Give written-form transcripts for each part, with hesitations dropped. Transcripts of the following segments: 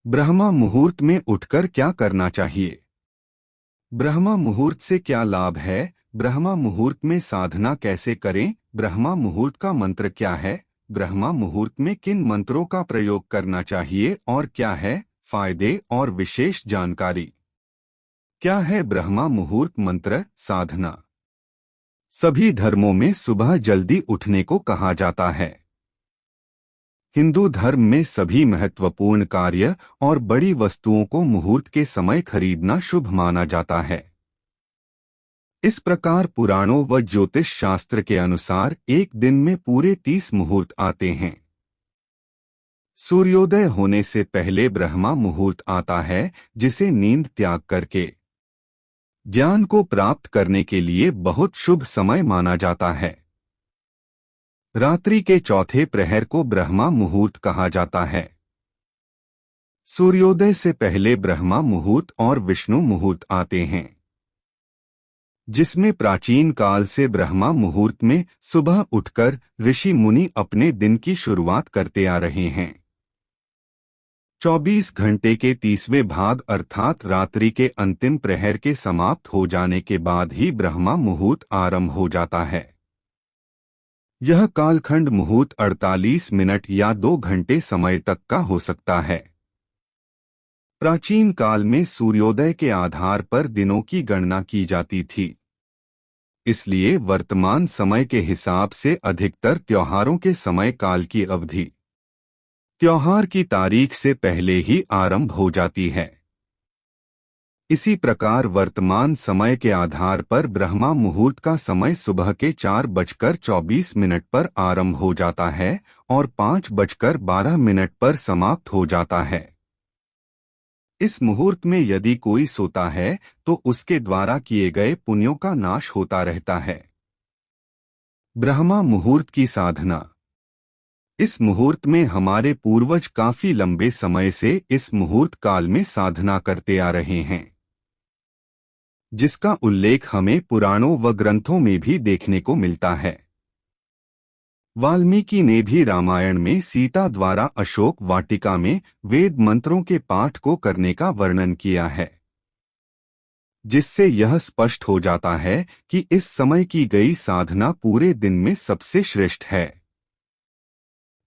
ब्रह्मा मुहूर्त में उठकर क्या करना चाहिए? ब्रह्मा मुहूर्त से क्या लाभ है? ब्रह्मा मुहूर्त में साधना कैसे करें? ब्रह्मा मुहूर्त का मंत्र क्या है? ब्रह्मा मुहूर्त में किन मंत्रों का प्रयोग करना चाहिए और क्या है फायदे और विशेष जानकारी? क्या है ब्रह्मा मुहूर्त मंत्र साधना? सभी धर्मों में सुबह जल्दी उठने को कहा जाता है। हिंदू धर्म में सभी महत्वपूर्ण कार्य और बड़ी वस्तुओं को मुहूर्त के समय खरीदना शुभ माना जाता है। इस प्रकार पुराणों व ज्योतिष शास्त्र के अनुसार एक दिन में पूरे 30 मुहूर्त आते हैं। सूर्योदय होने से पहले ब्रह्मा मुहूर्त आता है, जिसे नींद त्याग करके ज्ञान को प्राप्त करने के लिए बहुत शुभ समय माना जाता है। रात्रि के चौथे प्रहर को ब्रह्मा मुहूर्त कहा जाता है। सूर्योदय से पहले ब्रह्मा मुहूर्त और विष्णु मुहूर्त आते हैं, जिसमें प्राचीन काल से ब्रह्मा मुहूर्त में सुबह उठकर ऋषि मुनि अपने दिन की शुरुआत करते आ रहे हैं। 24 घंटे के 30वें भाग अर्थात रात्रि के अंतिम प्रहर के समाप्त हो जाने के बाद ही ब्रह्मा मुहूर्त आरंभ हो जाता है। यह कालखंड मुहूर्त 48 मिनट या 2 घंटे समय तक का हो सकता है। प्राचीन काल में सूर्योदय के आधार पर दिनों की गणना की जाती थी, इसलिए वर्तमान समय के हिसाब से अधिकतर त्योहारों के समय काल की अवधि त्योहार की तारीख से पहले ही आरंभ हो जाती है। इसी प्रकार वर्तमान समय के आधार पर ब्रह्मा मुहूर्त का समय सुबह के 4:24 पर आरंभ हो जाता है और 5:12 पर समाप्त हो जाता है। इस मुहूर्त में यदि कोई सोता है तो उसके द्वारा किए गए पुण्यों का नाश होता रहता है। ब्रह्मा मुहूर्त की साधना। इस मुहूर्त में हमारे पूर्वज काफी लंबे समय से इस मुहूर्त काल में साधना करते आ रहे हैं, जिसका उल्लेख हमें पुराणों व ग्रंथों में भी देखने को मिलता है। वाल्मीकि ने भी रामायण में सीता द्वारा अशोक वाटिका में वेद मंत्रों के पाठ को करने का वर्णन किया है, जिससे यह स्पष्ट हो जाता है कि इस समय की गई साधना पूरे दिन में सबसे श्रेष्ठ है।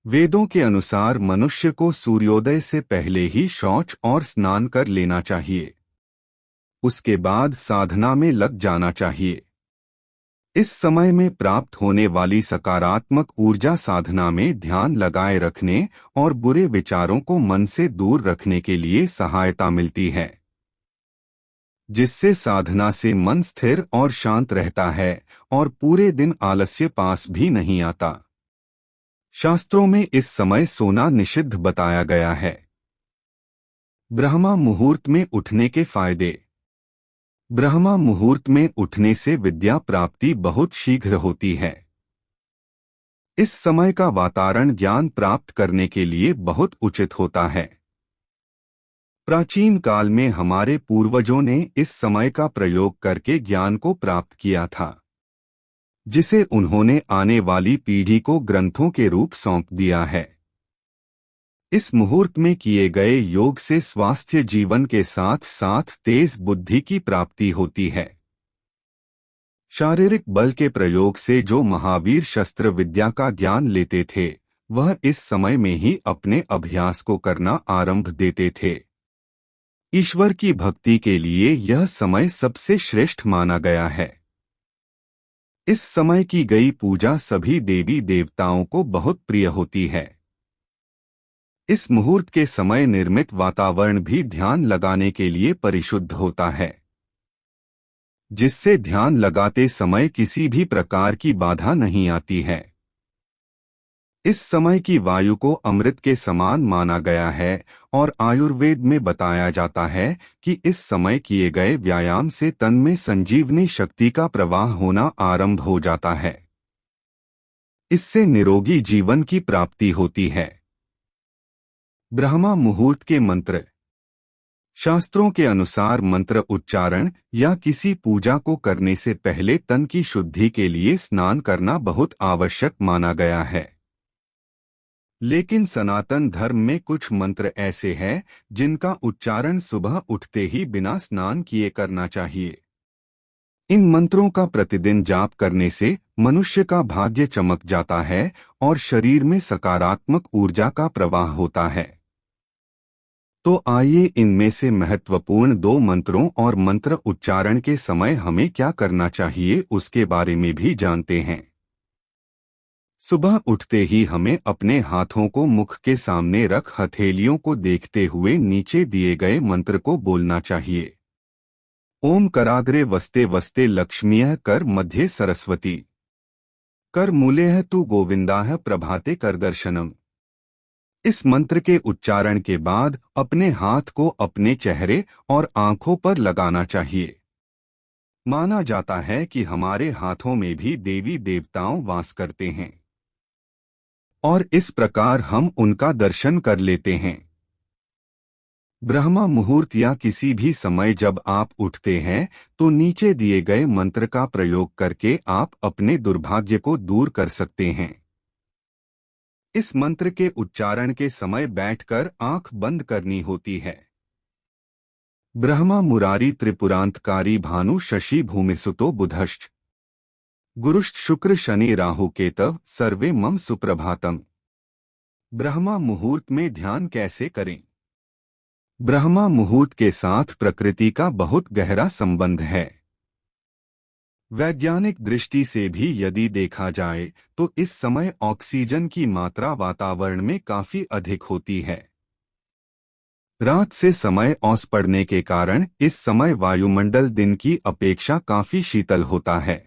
वेदों के अनुसार मनुष्य को सूर्योदय से पहले ही शौच और स्नान कर लेना चाहिए। उसके बाद साधना में लग जाना चाहिए। इस समय में प्राप्त होने वाली सकारात्मक ऊर्जा साधना में ध्यान लगाए रखने और बुरे विचारों को मन से दूर रखने के लिए सहायता मिलती है, जिससे साधना से मन स्थिर और शांत रहता है और पूरे दिन आलस्य पास भी नहीं आता। शास्त्रों में इस समय सोना निषिद्ध बताया गया है। ब्रह्मा मुहूर्त में उठने के फायदे। ब्रह्मा मुहूर्त में उठने से विद्या प्राप्ति बहुत शीघ्र होती है। इस समय का वातावरण ज्ञान प्राप्त करने के लिए बहुत उचित होता है। प्राचीन काल में हमारे पूर्वजों ने इस समय का प्रयोग करके ज्ञान को प्राप्त किया था, जिसे उन्होंने आने वाली पीढ़ी को ग्रंथों के रूप सौंप दिया है। इस मुहूर्त में किए गए योग से स्वास्थ्य जीवन के साथ साथ तेज बुद्धि की प्राप्ति होती है। शारीरिक बल के प्रयोग से जो महावीर शस्त्र विद्या का ज्ञान लेते थे, वह इस समय में ही अपने अभ्यास को करना आरंभ देते थे। ईश्वर की भक्ति के लिए यह समय सबसे श्रेष्ठ माना गया है। इस समय की गई पूजा सभी देवी देवताओं को बहुत प्रिय होती है। इस मुहूर्त के समय निर्मित वातावरण भी ध्यान लगाने के लिए परिशुद्ध होता है, जिससे ध्यान लगाते समय किसी भी प्रकार की बाधा नहीं आती है। इस समय की वायु को अमृत के समान माना गया है और आयुर्वेद में बताया जाता है कि इस समय किए गए व्यायाम से तन में संजीवनी शक्ति का प्रवाह होना आरंभ हो जाता है। इससे निरोगी जीवन की प्राप्ति होती है। ब्रह्मा मुहूर्त के मंत्र। शास्त्रों के अनुसार मंत्र उच्चारण या किसी पूजा को करने से पहले तन की शुद्धि के लिए स्नान करना बहुत आवश्यक माना गया है। लेकिन सनातन धर्म में कुछ मंत्र ऐसे हैं जिनका उच्चारण सुबह उठते ही बिना स्नान किए करना चाहिए। इन मंत्रों का प्रतिदिन जाप करने से मनुष्य का भाग्य चमक जाता है और शरीर में सकारात्मक ऊर्जा का प्रवाह होता है। तो आइए इनमें से महत्वपूर्ण 2 मंत्रों और मंत्र उच्चारण के समय हमें क्या करना चाहिए उसके बारे में भी जानते हैं। सुबह उठते ही हमें अपने हाथों को मुख के सामने रख हथेलियों को देखते हुए नीचे दिए गए मंत्र को बोलना चाहिए। ओम कराग्रे वस्ते वस्ते लक्ष्मीयः कर मध्ये सरस्वती कर मूलेः तु गोविंदाः प्रभाते कर दर्शनम। इस मंत्र के उच्चारण के बाद अपने हाथ को अपने चेहरे और आंखों पर लगाना चाहिए। माना जाता है कि हमारे हाथों में भी देवी देवताओं वास करते हैं और इस प्रकार हम उनका दर्शन कर लेते हैं। ब्रह्मा मुहूर्त या किसी भी समय जब आप उठते हैं तो नीचे दिए गए मंत्र का प्रयोग करके आप अपने दुर्भाग्य को दूर कर सकते हैं। इस मंत्र के उच्चारण के समय बैठकर आंख बंद करनी होती है। ब्रह्मा मुरारी त्रिपुरांतकारी भानु शशि भूमिसुतो बुधश्च गुरुश्च शुक्र शनि राहु केतव सर्वे मम सुप्रभातम। ब्रह्मा मुहूर्त में ध्यान कैसे करें? ब्रह्मा मुहूर्त के साथ प्रकृति का बहुत गहरा संबंध है। वैज्ञानिक दृष्टि से भी यदि देखा जाए तो इस समय ऑक्सीजन की मात्रा वातावरण में काफी अधिक होती है। रात से समय औस पड़ने के कारण इस समय वायुमंडल दिन की अपेक्षा काफी शीतल होता है।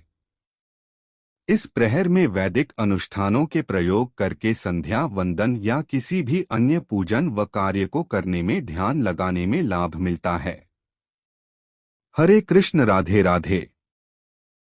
इस प्रहर में वैदिक अनुष्ठानों के प्रयोग करके संध्या वंदन या किसी भी अन्य पूजन व कार्य को करने में ध्यान लगाने में लाभ मिलता है। हरे कृष्ण, राधे राधे।